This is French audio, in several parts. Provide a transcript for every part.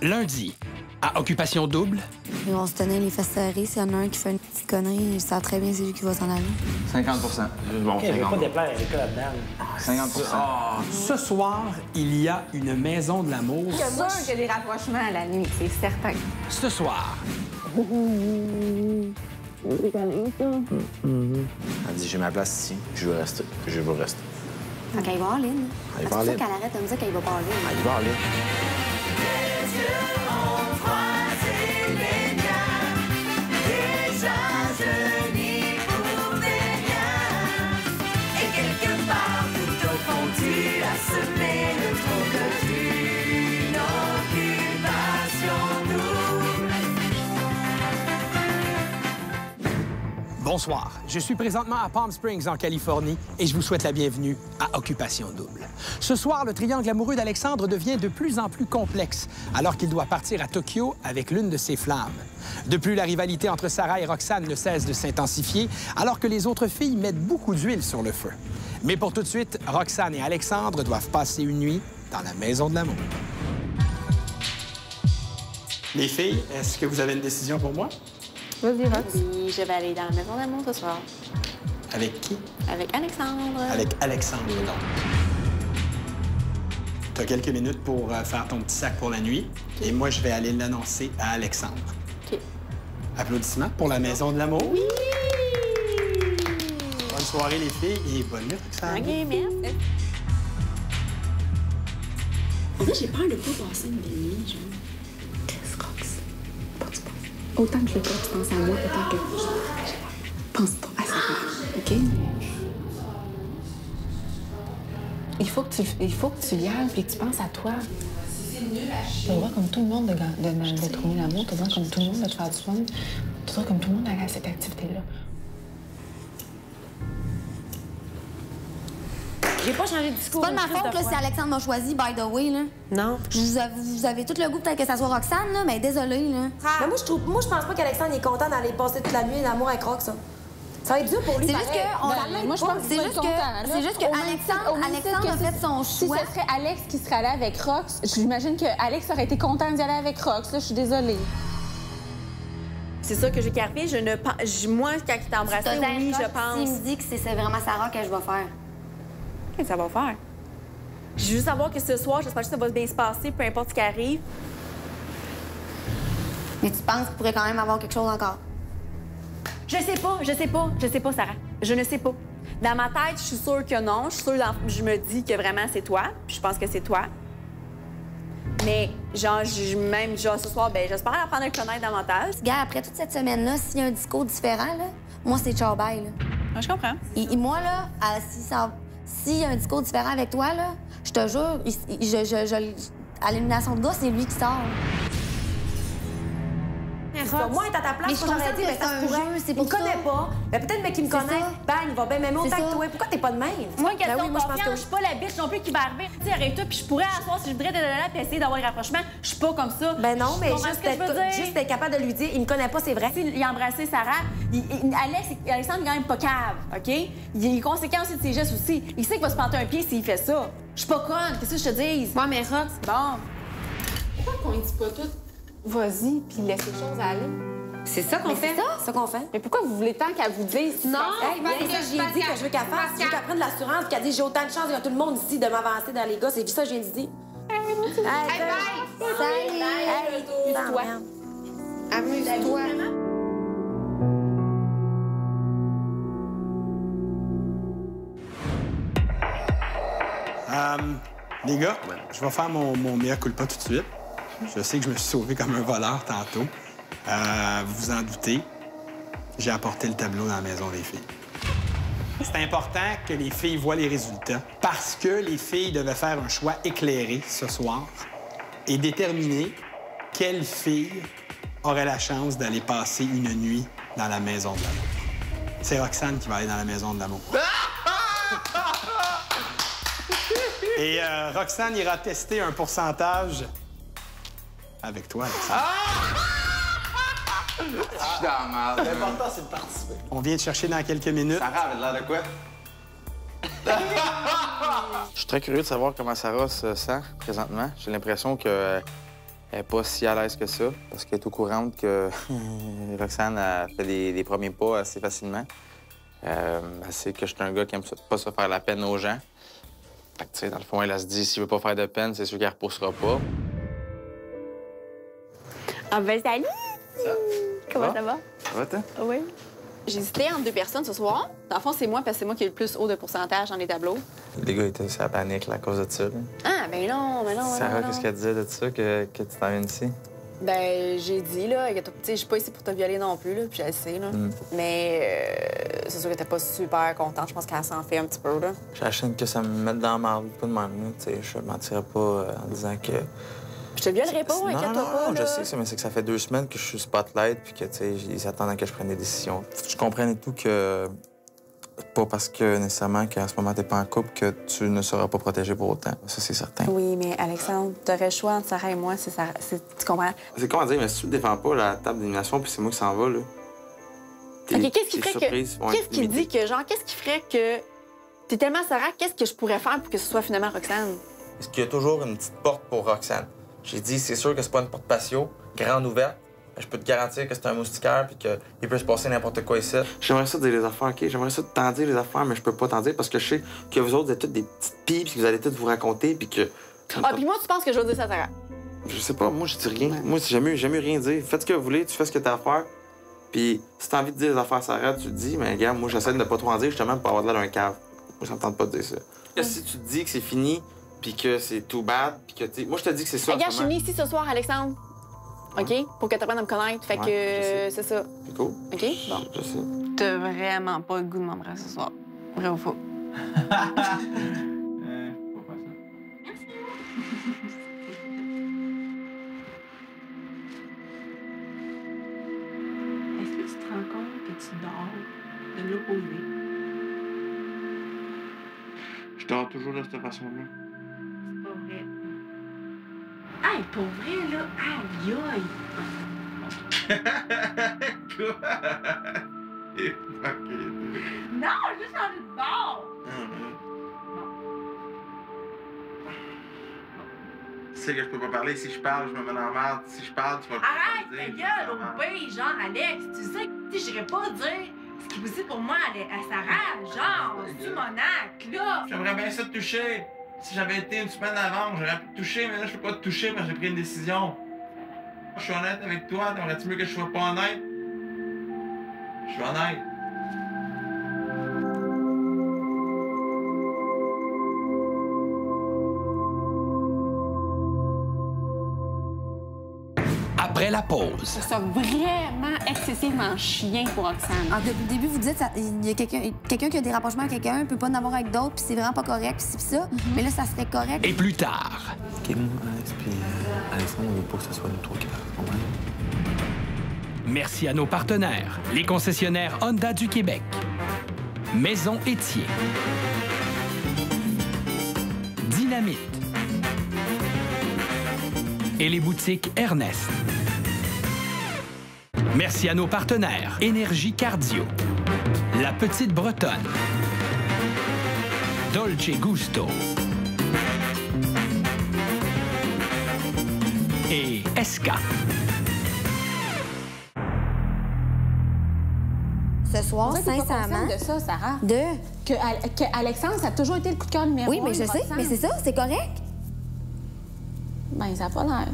Lundi, à Occupation Double. Ils vont se tenir les fesses serrées. S'il y en a un qui fait une petite connerie, ça très bien c'est lui qui va s'en aller. 50 Bon, Il n'y a pas de déplaire avec ça là-dedans. 50 Ce soir, il y a une maison de l'amour. C'est sûr qu'il y a des rapprochements à la nuit, c'est certain. Ce soir, Elle dit, j'ai ma place ici, je veux rester. Je veux rester. Fait qu'elle va en ligne. Elle C'est va en pour ça ligne. qu'elle arrête de me dire qu'elle va pas en ligne. Elle va aller. bonsoir. Je suis présentement à Palm Springs, en Californie, et je vous souhaite la bienvenue à Occupation Double. Ce soir, le triangle amoureux d'Alexandre devient de plus en plus complexe, alors qu'il doit partir à Tokyo avec l'une de ses flammes. De plus, la rivalité entre Sarah et Roxane ne cesse de s'intensifier, alors que les autres filles mettent beaucoup d'huile sur le feu. Mais pour tout de suite, Roxane et Alexandre doivent passer une nuit dans la maison de l'amour. Les filles, est-ce que vous avez une décision pour moi? Vas-y, Rox. Oui, je vais aller dans la maison d'amour ce soir. Avec qui? Avec Alexandre. Avec Alexandre, donc. Tu as quelques minutes pour faire ton petit sac pour la nuit. Et moi, je vais aller l'annoncer à Alexandre. OK. Applaudissements pour la maison de l'amour. Oui! Bonne soirée, les filles, et bonne nuit, Roxane. OK, merci. En fait, j'ai peur de pas passer une belle nuit, genre. Qu'est-ce, Rox? Pense pas. Autant que je veux pas que tu penses à moi, autant que... Pense pas à ça, OK? Il faut que tu y ailles et que tu penses à toi. Tu as le droit, comme tout le monde, de trouver l'amour. Tu as le droit, comme tout le monde, de te faire du fun. Tu as le droit, comme tout le monde, d'aller à cette activité-là. J'ai pas changé de discours. C'est pas de ma faute là, si Alexandre m'a choisi, by the way. Là. Non. Vous avez tout le goût peut-être que ça soit Roxane, là, mais désolée. Là. Mais moi, je pense pas qu'Alexandre est content d'aller passer toute la nuit d'amour avec Rox. Ça va être dur pour lui. C'est juste pareil. Moi, je pense c'est juste que Alexandre a fait son Si choix. ce serait Alex qui serait allé avec Rox, j'imagine que Alex aurait été content d'y aller avec Rox. Là, je suis désolée. C'est ça que j'ai carpé. Je ne pense. Moi, quand il t'a embrassé, oui, je pense. S'il me dit que c'est vraiment Sarah que je vais faire. Qu'est-ce que ça va faire? Je veux juste savoir que ce soir, j'espère que ça va bien se passer, peu importe ce qui arrive. Mais tu penses qu'il pourrait quand même avoir quelque chose encore? Je sais pas, Sarah. Je ne sais pas. Dans ma tête, je suis sûre que non. Je me dis que vraiment c'est toi. Puis je pense que c'est toi. Mais, genre, même ce soir, ben j'espère apprendre à le connaître davantage. Gars, après toute cette semaine-là, s'il y a un discours différent, là, moi, c'est ciao bye, là. Ah, je comprends. Et moi, là, s'il y a un discours différent avec toi, là, je te jure, à l'élimination de gars, c'est lui qui sort. Moi, être à ta place, Mais je moi, j'aurais considère dit, que mais ça c'est se un pourrait. jeu, c'est Il pour me connaît ça. pas. Mais peut-être, mais qu'il me C'est connaît, ça. bang, il va bien m'aimer autant C'est que ça. toi. Pourquoi t'es pas de même? Moi, une question Ben oui, de moi, je pense confiance, que je suis pas la bitch non plus qui va arriver. Tu sais, arrête-toi, puis je pourrais asseoir si je voudrais puis essayer d'avoir des rapprochements. Je suis pas comme ça. Ben non, mais Tu comprends ce que je veux dire? juste être capable de lui dire, il me connaît pas, c'est vrai. Il a embrassé Sarah. Alexandre est quand même pas cave, OK? Il est conséquent aussi de ses gestes aussi. Il sait qu'il va se planter un pied s'il fait ça. Je suis pas conne, qu'est-ce que je te dis? Ouais, mais Rox, Bon. pourquoi qu'on ne dit pas tout? Vas-y, puis laisse les choses aller. C'est ça qu'on fait. C'est ça qu'on fait. Mais pourquoi vous voulez tant qu'elle vous dise? Non, bien ça, j'ai dit que je veux qu'elle fasse. Je veux qu'elle prenne de l'assurance, qu'elle dise j'ai autant de chance que tout le monde ici de m'avancer dans les gars. C'est ça que je viens de dire. Hey, Amuse-toi. Amuse-toi. Les gars, je vais faire mon mea culpa tout de suite. Je sais que je me suis sauvé comme un voleur tantôt. Vous vous en doutez, j'ai apporté le tableau dans la maison des filles. C'est important que les filles voient les résultats parce que les filles devaient faire un choix éclairé ce soir et déterminer quelle fille aurait la chance d'aller passer une nuit dans la maison de l'amour. C'est Roxane qui va aller dans la maison de l'amour. Et Roxane ira tester un pourcentage avec toi, Alexandre. Je suis dans la merde. L'important, c'est de participer. On vient te chercher dans quelques minutes. Sarah avait l'air de quoi? Je suis très curieux de savoir comment Sarah se sent présentement. J'ai l'impression qu'elle Elle n'est pas si à l'aise que ça, parce qu'elle est au courant que Roxane a fait des premiers pas assez facilement. Elle sait que je suis un gars qui aime pas se faire la peine aux gens. Fait que, tu sais, dans le fond, elle se dit, s'il veut pas faire de peine, c'est sûr qu'elle repoussera pas. Ah ben salut! Comment ça va? Ça va, toi? Oui. J'hésitais entre deux personnes ce soir. Dans le fond, c'est moi, parce que c'est moi qui ai le plus haut de pourcentage dans les tableaux. Les gars étaient sur la panique là, à cause de ça. Là. Ah, ben non, mais non. Sarah, non. qu'est-ce qu'elle disait de ça, que tu t'en viens ici? Ben, j'ai dit, là, que tu sais, je suis pas ici pour te violer non plus, là, puis je le sais, là. Mais c'est sûr qu'elle était pas super contente. Je pense qu'elle s'en fait un petit peu, là. J'ai la chaîne que ça me mette dans la marde, pas de même, là. Tu sais, je mentirais pas en disant que... Je te violerai pas, inquiète-toi pas, non, là. je sais, mais c'est que ça fait 2 semaines que je suis spotlight puis que, tu sais, ils s'attendent à que je prenne des décisions. Je comprends et tout que... Pas parce que, nécessairement, qu'en ce moment, t'es pas en couple, que tu ne seras pas protégé pour autant. Ça, c'est certain. Oui, mais Alexandre, t'aurais le choix entre Sarah et moi, tu comprends? C'est comment dire, mais si tu ne défends pas la table d'élimination puis c'est moi qui s'en va, là... OK, qu'est-ce qui ferait que... Qu'est-ce qui dit que, genre, qu'est-ce qui ferait que... T'es tellement Sarah, qu'est-ce que je pourrais faire pour que ce soit finalement Roxane? Est-ce qu'il y a toujours une petite porte pour Roxane? J'ai dit, c'est sûr que c'est pas une porte patio, grande ouverte. Je peux te garantir que c'est un moustiquaire puis qu'il peut se passer n'importe quoi ici. J'aimerais ça te dire les affaires, OK? J'aimerais ça t'en dire les affaires, mais je peux pas t'en dire parce que je sais que vous autres, vous êtes toutes des petites pipes puis que vous allez toutes vous raconter puis que... Ah, puis moi, tu penses que je vais dire ça à Sarah? Je sais pas, moi, je dis rien. Moi, j'ai jamais eu rien dire. Faites ce que vous voulez, tu fais ce que t'as à faire. Puis si t'as envie de dire les affaires à Sarah, tu le dis, mais regarde, moi, j'essaie de ne pas trop en dire justement pour avoir de l'air d'un cave. Moi, ça me tente pas de dire ça. Si tu te dis que c'est fini puis que c'est too bad, puis que, moi, je te dis que c'est ça. Regarde, je suis venue ici ce soir, Alexandre. OK? Pour que tu apprennes à me connaître. Fait que c'est ça. C'est cool. OK? Bon. Je sais. T'as vraiment pas le goût de m'embrasser ce soir. Vrai ou faux? Est-ce que tu te rends compte que tu dors de l'opposé? Je dors toujours de cette façon-là. C'est pas vrai. Hey, pour vrai, là, aïe, aïe! Quoi? Non, juste changé de bord! Tu sais que je peux pas parler. Si je parle, je me mets dans la merde. Si je parle, tu vas Arrête ta gueule au pays, genre, Alex! Tu sais que j'irais pas dire ce qui est possible pour moi à Sarah, genre, du Monac, là! J'aimerais bien ça te toucher. Si j'avais été une semaine avant, j'aurais pu te toucher, mais là, je peux pas te toucher parce que j'ai pris une décision. Je suis honnête avec toi. T'aimerais-tu mieux que je sois pas honnête? Je suis honnête. Après la pause. Je trouve ça vraiment excessivement chien pour Roxane. Alors, depuis le début, vous dites il y a quelqu'un qui a des rapprochements avec quelqu'un, ne peut pas en avoir avec d'autres, puis c'est vraiment pas correct, puis c'est ça. Mais là, ça serait correct. Et plus tard. Kim, Alex, puis Alexandre, on veut pas que ce soit nous trois qui parlent. Merci à nos partenaires, les concessionnaires Honda du Québec, Maison Étier, Dynamite et les boutiques Ernest. Merci à nos partenaires Énergie Cardio, La Petite Bretonne, Dolce Gusto et Esca. Ce soir, Vous êtes pas sincèrement. consciente de ça, Sarah? De. Que Alexandre, ça a toujours été le coup de cœur numéro Oui, mais un je de sais, Roxane. mais c'est ça, c'est correct. Ben, ça a pas l'air.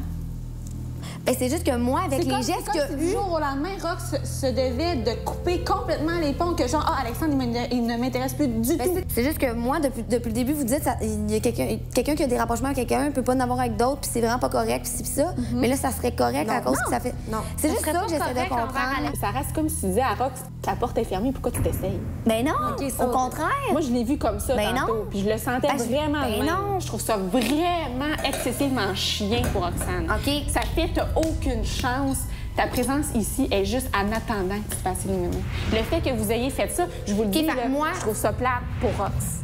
Ben, c'est juste que moi, avec les gestes qu'il y a si eu. du jour au lendemain, Rox se devait de couper complètement les ponts, que genre, Alexandre, il ne m'intéresse plus du Ben, tout. c'est juste que moi, depuis le début, vous dites il y a quelqu'un qui a des rapprochements avec quelqu'un, ne peut pas en avoir avec d'autres, puis c'est vraiment pas correct, puis ça. Mais là, ça serait correct à cause que ça fait. Non. C'est juste ça que j'essaie de comprendre. Ça reste comme si tu disais à Rox, ta porte est fermée, pourquoi tu t'essayes? Ben non, ça, au contraire. Moi, je l'ai vu comme ça Ben tantôt, non. puis je le sentais Ben, vraiment ben de même. non. Je trouve ça vraiment excessivement chien pour Roxane. OK. Ça fait que t'as aucune chance. Ta présence ici est juste en attendant que tu te fasses éliminer. Le fait que vous ayez fait ça, je vous le dis, fait là, que moi- je trouve ça plate pour Rox.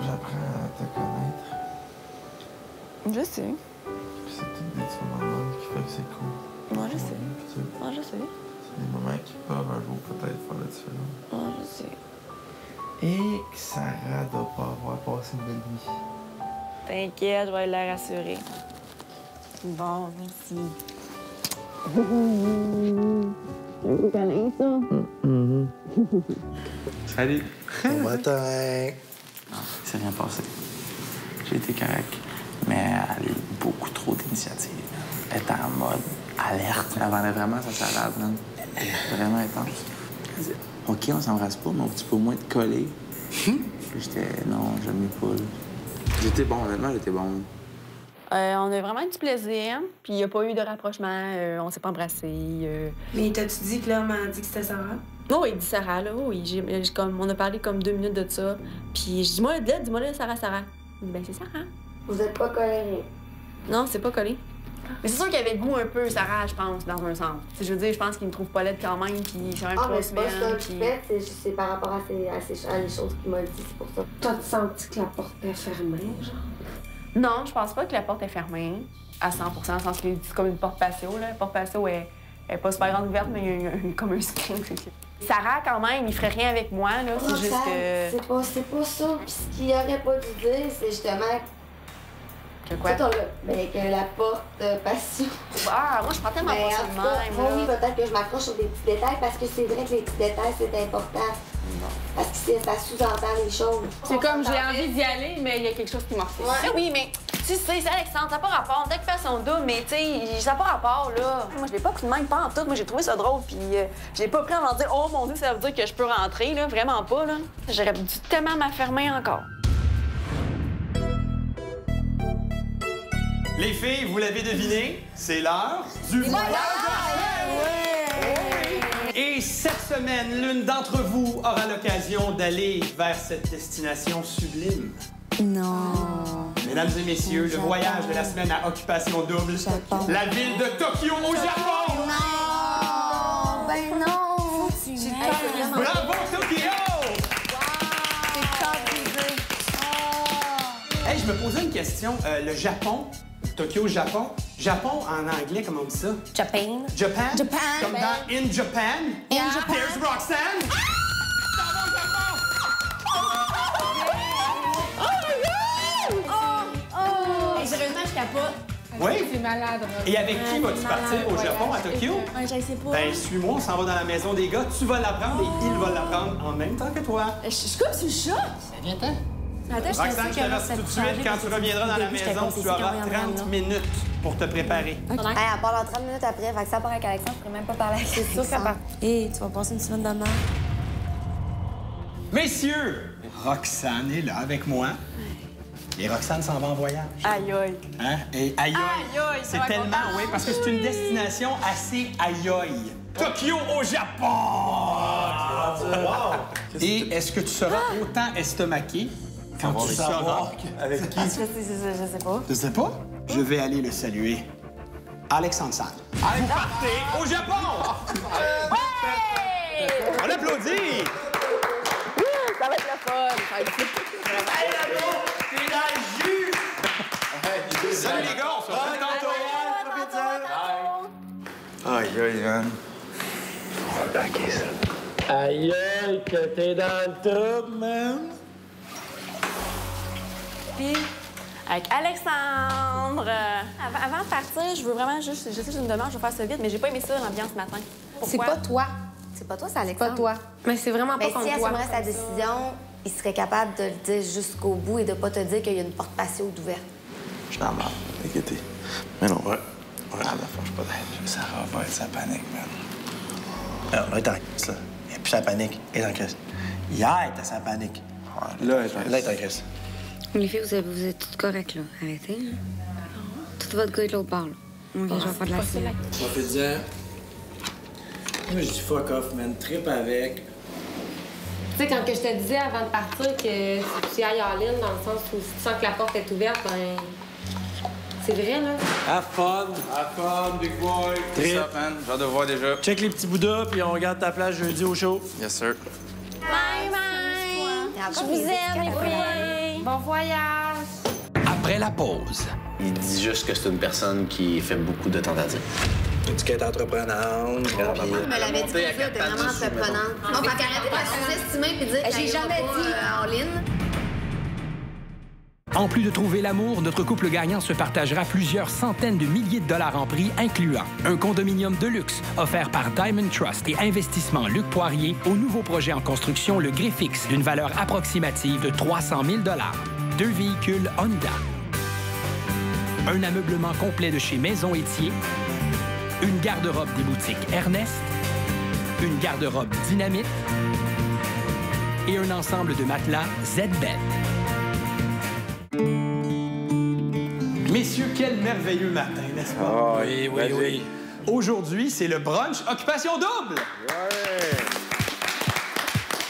J'apprends à te connaître. Je sais. C'est tous des petits moments qui font que c'est cool. Moi, je sais. C'est Moi, je sais. des moments qui peuvent un jour peut-être faire la différence. Moi, je sais. Et que Sarah doit pas avoir passé T'inquiète, je vais la rassurer. Bon, merci. Salut. Bon matin. Non, il s'est rien passé. J'ai été correct. Mais elle a eu beaucoup trop d'initiatives. Elle était en mode alerte. Elle vendait vraiment sa salade, man. Vraiment intense. Elle disait, OK, on s'embrasse pas, mais on peut au moins te coller. Puis j'étais, non, j'aime mieux pas. J'étais bon, honnêtement, j'étais bon. On a vraiment eu du plaisir, puis il n'y a pas eu de rapprochement, on s'est pas embrassés. Mais t'as-tu dit que l'homme a dit que c'était Sarah? Oh, il dit Sarah, là, oui. On a parlé comme 2 minutes de ça. Puis je dis, dis-moi là, Sarah. Il dit, ben c'est Sarah. Vous êtes pas colérés. Non, c'est pas collé. Mais c'est sûr qu'il y avait le goût un peu, Sarah, je pense, dans un sens. T'sais, je veux dire, je pense qu'il me trouve pas laide quand même, puis c'est un 3 semaines. C'est par rapport à les choses qu'il m'a dit, c'est pour ça. T'as-tu senti que la porte était fermée, genre? Non, je pense pas que la porte est fermée à 100 dans le sens que c'est comme une porte patio, là. La porte patio est pas super grande ouverte, mais il y a comme un screen. Sarah, quand même, il ferait rien avec moi, là. C'est juste que... C'est pas ça. Puis ce qu'il aurait pas dû dire, c'est justement... Que quoi? Que la porte patio. Ah, moi, je prends tellement pas ça de même. Oui, peut-être que je m'accroche sur des petits détails parce que c'est vrai que les petits détails, c'est important. Parce que ça sous-entend les choses. C'est comme j'ai envie d'y aller, mais il y a quelque chose qui m'a refait. Ouais. Oui, mais tu sais, c'est Alexandre, ça n'a pas rapport. D'occupation double, mais tu sais, ça n'a pas rapport, là. Moi, je l'ai pas pris de même, pas en tout. Moi, j'ai trouvé ça drôle, puis je l'ai pas pris en dire, oh mon Dieu, ça veut dire que je peux rentrer, là. Vraiment pas, là. J'aurais dû tellement m'affermer encore. Les filles, vous l'avez deviné, c'est l'heure du voyage! Et cette semaine, l'une d'entre vous aura l'occasion d'aller vers cette destination sublime. Non. Mesdames et messieurs, le voyage de la semaine à occupation double, la ville de Tokyo au Japon! Non! Ben non! Bravo, Tokyo! Hey, je me posais une question. Le Japon, Tokyo, Japon. Japon, en anglais, comment on dit ça? Japan. Japan? Japan, Comme ben. dans In Japan? In Japan. There's Roxanne! Hey, sérieusement, je capote. Oui? C'est malade. Et avec qui vas-tu partir au Japon, à Tokyo? Ouais, je sais pas. Ben, suis-moi, on s'en va dans la maison des gars. Tu vas l'apprendre et il va l'apprendre en même temps que toi. Je suis comme sur le choc. Viens-t'en. Attends, Roxane, je te laisse tout de suite. Quand tu reviendras dans la maison, tu auras 30 minutes pour te préparer. Elle part dans 30 minutes après. Fait que ça part avec Alexandre, je pourrais même pas parler avec C'est sûr qu'elle part. Hé, tu vas passer une semaine de merde. Messieurs, Roxane est là avec moi. Et Roxane s'en va en voyage. Aïe, aïe. Hein? Et aïe, Aïe, aïe, c'est tellement, oui, parce que c'est une destination assez aïe, aïe. Tokyo au Japon! Et est-ce que tu seras autant estomaqué quand tu sauras avec qui? Je sais pas. Je sais pas. Je vais aller le saluer. Alexandre Sand. Allez, vous partez au Japon! On applaudit! Ça va être le fun. Allez, là-bas! T'es dans le jus! Salut les gars, on se retrouve tantôt! Aïe, aïe, man. Aïe, aïe, que t'es dans le trouble, man. Puis, avec Alexandre. Avant de partir, je veux vraiment juste... Je sais que j'ai une demande, je vais faire ça vite, mais j'ai pas aimé ça, l'ambiance ce matin. C'est Pourquoi? pas toi. C'est pas toi, c'est Alexandre. Pas toi. Mais c'est vraiment pas Mais comme si elle toi. assumerait sa décision, il serait capable de le dire jusqu'au bout et de pas te dire qu'il y a une porte patio ouverte. Je suis dans la merde, t'inquiète. Mais non, ouais. Ouais, à la fin, je suis pas d'aide. Ça va pas être sa panique, man. Alors, là, elle est en crise, là. Et puis sa panique, elle est en crise. Hier, elle était sa panique. Ouais, là, elle est en crise. Les filles, vous êtes toutes correctes, là. Arrêtez. Hein? Tout votre gars est de l'autre part, là. OK, je vais faire de la scène. Profite-en. Moi, je dis fuck off, man. Trip avec. Tu sais, quand que je te disais avant de partir que tu ailles en ligne, dans le sens où si tu sens que la porte est ouverte, ben. C'est vrai, là. Have fun, big boy. What's up, man? J'ai hâte de voir déjà. Check les petits Bouddhas, puis on regarde ta place jeudi au show. Yes, sir. Bye, bye! Je vous aime, les filles! Bon voyage! Après la pause. Il dit juste que c'est une personne qui fait beaucoup de tentatives. Tu qu'elle est entreprenante. Je me l'avais dit que ça, t'es vraiment entreprenante. Bon, fait qu'arrêtez de la sous-estimer puis dire que J'ai jamais dit en ligne. En plus de trouver l'amour, notre couple gagnant se partagera plusieurs centaines de milliers de dollars en prix, incluant un condominium de luxe offert par Diamond Trust et Investissement Luc Poirier au nouveau projet en construction Le Griffix d'une valeur approximative de 300 000 $. 2 véhicules Honda. Un ameublement complet de chez Maison Étier. Une garde-robe des boutiques Ernest. Une garde-robe Dynamite. Et un ensemble de matelas Z-Bed. Messieurs, quel merveilleux matin, n'est-ce pas? Oh, oui, oui, oui. Aujourd'hui, c'est le brunch Occupation Double! Ouais.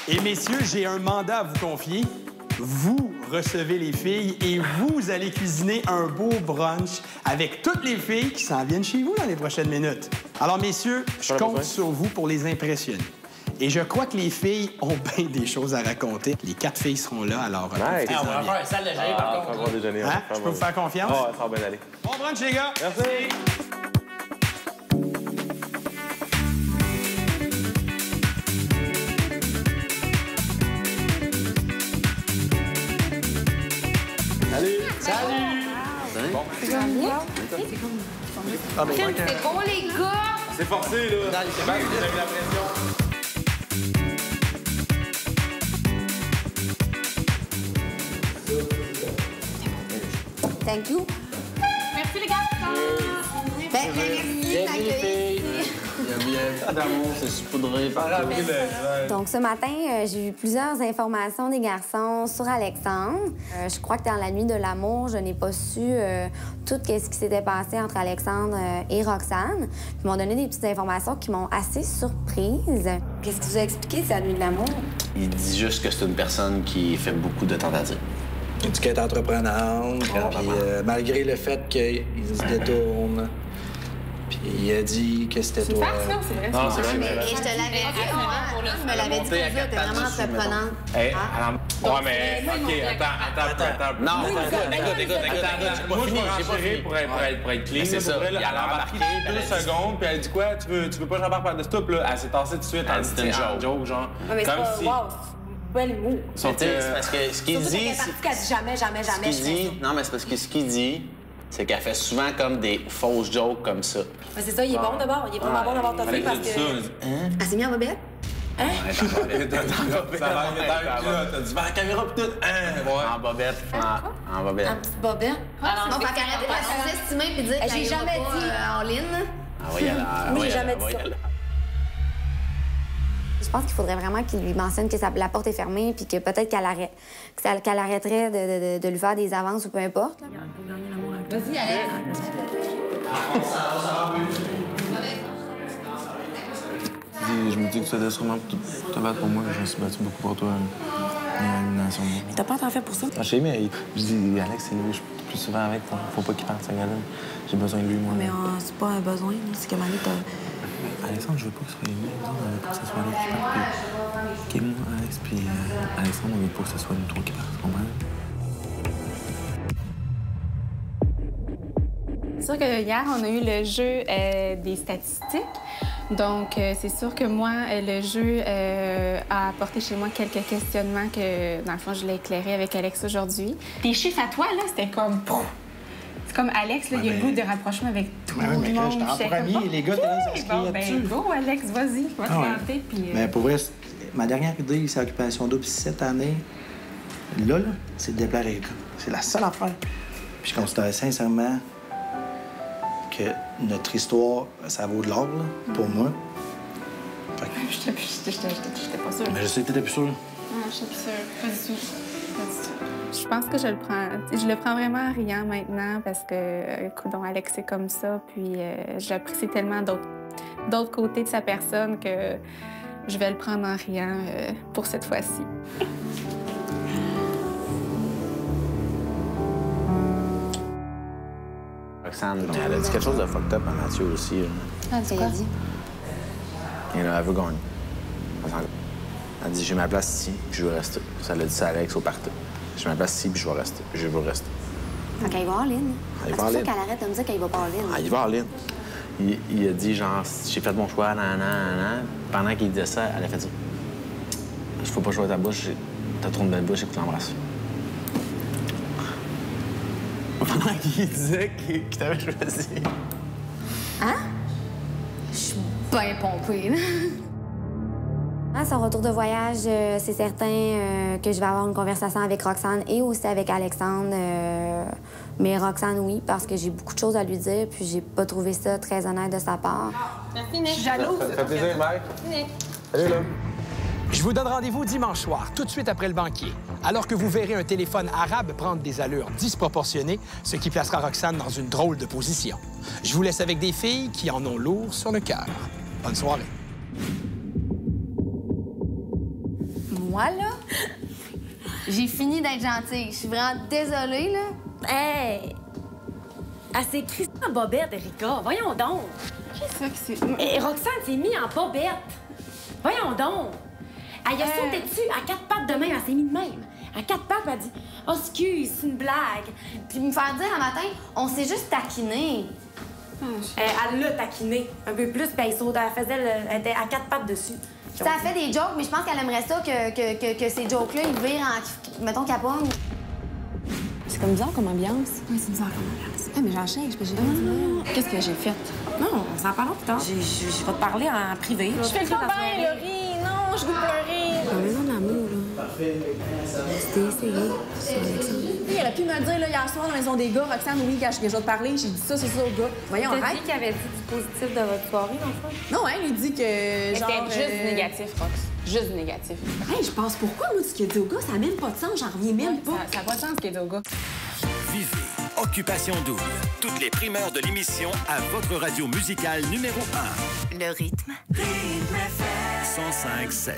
Et messieurs, j'ai un mandat à vous confier. Vous recevez les filles et vous allez cuisiner un beau brunch avec toutes les filles qui s'en viennent chez vous dans les prochaines minutes. Alors, messieurs, je compte sur vous pour les impressionner. Et je crois que les filles ont bien des choses à raconter. Les 4 filles seront là, alors... Nice. On va faire un salle de déjeuner, par contre. On va déjeuner. Hein? Je peux vous faire confiance? Oh, ça va bien aller. Bon brunch, les gars! Merci. Salut! Bon. C'est bon, les gars! C'est forcé, là. C'est bien que vous avez la pression. Thank you. Merci, les gars! Merci de m'accueillir. D'amour, c'est saupoudré partout. Donc, ce matin, j'ai eu plusieurs informations des garçons sur Alexandre. Je crois que dans la nuit de l'amour, je n'ai pas su tout ce qui s'était passé entre Alexandre et Roxane. Ils m'ont donné des petites informations qui m'ont assez surprise. Qu'est-ce qu'il vous a expliqué, c'est la nuit de l'amour? Il dit juste que c'est une personne qui fait beaucoup de tentatives. Il dit qu'elle est entreprenante, puis malgré le fait qu'il se détourne, puis il a dit que c'était toi. C'est farce, non? C'est vrai. Non, c'est vrai. Mais je te l'avais dit, moi. Tu me l'avais dit que t'es vraiment entreprenante. Hey, ouais, mais OK, attends. Non, Attends. Moi, je vais rassurer pour être clean. C'est ça. Elle a embarqué 2 secondes, puis elle dit quoi? Tu veux pas que j'embarque par de stop, là? Elle s'est tassée tout de suite. Elle dit c'était une joke, genre. Mais c'est Comme pas... si... Wow, c'est pas l'humour. Parce que ce qu'il Surtout dit... qu'elle est partie qu'elle dit jamais, jamais, Ce jamais. qu'il dit... Non, mais c'est parce que ce qu'il dit, c'est qu'elle fait souvent comme des fausses jokes comme ça. Mais c'est ça, il est bon d'abord. Il est vraiment bon d'avoir ta fille parce que... Elle s'est mise en bobette? Ça va arriver dans le t'as dit vers la caméra pis tout. En bobette. En bobette. Un petit bobette. Non, fait qu'arrêtez de sous-estimer puis dire J'ai jamais dit en ligne. Ah oui, elle a... Oui, j'ai jamais dit ça. Je pense qu'il faudrait vraiment qu'il lui mentionne que la porte est fermée puis que peut-être qu'elle arrêterait de lui faire des avances ou peu importe. Vas-y, Alex. Je me dis que tu étais sûrement te battre pour moi. Je me suis battu beaucoup pour toi. L'élimination. T'as pas tant fait pour ça? Je sais, mais je dis, Alex, c'est lui, je suis plus souvent avec. Faut pas qu'il parte sa galère. J'ai besoin de lui, moi. Mais c'est pas un besoin, c'est que Marie, t'as... Alexandre, je veux pas que ce soit lui. On veut pas que ce soit lui qui parte. Puis, moi, Alex, puis Alexandre, on veut pas que ce soit nous trois qui partent. Tu comprends? C'est sûr que hier, on a eu le jeu des statistiques. Donc, c'est sûr que moi, le jeu a apporté chez moi quelques questionnements que, dans le fond, je l'ai éclairé avec Alex aujourd'hui. Tes chiffres à toi, là, c'était comme... C'est comme Alex, là, il y a le goût de rapprochement avec tout le monde. Mais j'étais en premier, les gars, ça se criait dessus. Go, Alex, vas-y, va te planter, puis... Mais pour vrai, ma dernière idée, c'est Occupation Double cette année. Là, c'est de déplaire les gars. C'est la seule affaire. Puis je considère sincèrement que notre histoire, ça vaut de l'or, là, pour moi. Fait que... J'étais pas sûre. Mais je sais que t'étais plus sûr. Non, je suis sûre. Pas du tout. Pas du tout. Je pense que je le prends vraiment en riant maintenant parce que, écoute, donc, Alex, c'est comme ça. Puis j'apprécie tellement d'autres côtés de sa personne que je vais le prendre en riant pour cette fois-ci. Roxane, elle a dit quelque chose de fucked up à Mathieu aussi. Ah, tu l'as dit. Et là, elle veut gagner. Elle dit, j'ai ma place ici, puis je veux rester. Ça l'a dit ça à Alex au party. J'ai ma place ici, puis je veux rester. Puis je veux rester. Donc, elle va en ligne. Elle va C'est en pour ça ligne. qu'elle arrête de me dire qu'elle va pas en ligne. Ah, il va en ligne. Il a dit, genre, j'ai fait mon choix, nan. Pendant qu'il disait ça, elle a fait ça. Il faut pas jouer à ta bouche, t'as trop de belle bouche, écoute, l'embrasse. Pendant qu'il disait qu'il t'avait choisi. Hein? Je suis bien pompée, là. À son retour de voyage, c'est certain que je vais avoir une conversation avec Roxane et aussi avec Alexandre. Mais Roxane, oui, parce que j'ai beaucoup de choses à lui dire, puis j'ai pas trouvé ça très honnête de sa part. Merci, Nick. Je suis jalouse. Ça fait plaisir, Mike. Nick. Salut, là. Je vous donne rendez-vous dimanche soir, tout de suite après le banquier, alors que vous verrez un téléphone arabe prendre des allures disproportionnées, ce qui placera Roxane dans une drôle de position. Je vous laisse avec des filles qui en ont lourd sur le cœur. Bonne soirée. Moi, là, j'ai fini d'être gentille. Je suis vraiment désolée, là. Hey! Elle s'est écrit en bobette, Erika. Voyons donc. Qu'est-ce que c'est? Et Roxane s'est mise en bobette. Voyons donc. Elle a sauté dessus à quatre pattes de même. Elle s'est mise de même. À quatre pattes, elle a dit « Oh, excuse, c'est une blague. » Puis me faire dire un matin, on s'est juste taquiné. Elle l'a taquiné un peu plus, puis elle était à quatre pattes dessus. Ça fait des jokes, mais je pense qu'elle aimerait ça que ces jokes-là, ils virent en... Mettons qu'elle pogne. C'est comme bizarre comme ambiance. Oui, c'est bizarre comme ambiance. Ah, mais j'enchaîne, je peux j'ai Qu'est-ce que j'ai fait? Non, on s'en parle plus tard. Je vais te parler en privé. Je fais le pas bien, Laurie. Non, je veux pleurer. Dans maison d'amour, là. C'était essayé sur Alexandre. Oui, elle a pu me le dire là, hier soir dans la maison des gars. Roxane, oui, quand je vais te parler, j'ai dit ça, c'est ça au gars. Voyons, T'as arrête. dit qu'il avait dit du positif de votre soirée, dans le fond? Non, elle lui dit que genre... C'était juste négatif, Rox. Juste négatif. Hey, je pense pourquoi, moi, ce qu'il a dit au gars, ça n'a même pas de sens. J'en reviens même pas. Ça n'a pas de sens ce qu'il a dit au gars. Vivez Occupation Double. Toutes les primeurs de l'émission à votre radio musicale numéro 1. Le rythme. Rythme FM 105.7.